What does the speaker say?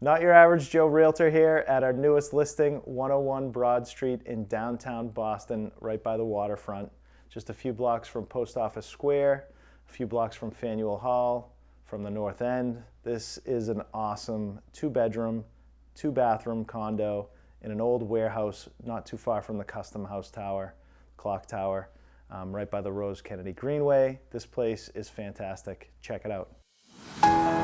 Not your average Joe Realtor here at our newest listing, 101 Broad Street in downtown Boston, right by the waterfront. Just a few blocks from Post Office Square, a few blocks from Fanueil Hall, from the north end. This is an awesome 2-bedroom, 2-bathroom condo in an old warehouse not too far from the Custom House Tower, Clock Tower, right by the Rose Kennedy Greenway. This place is fantastic. Check it out.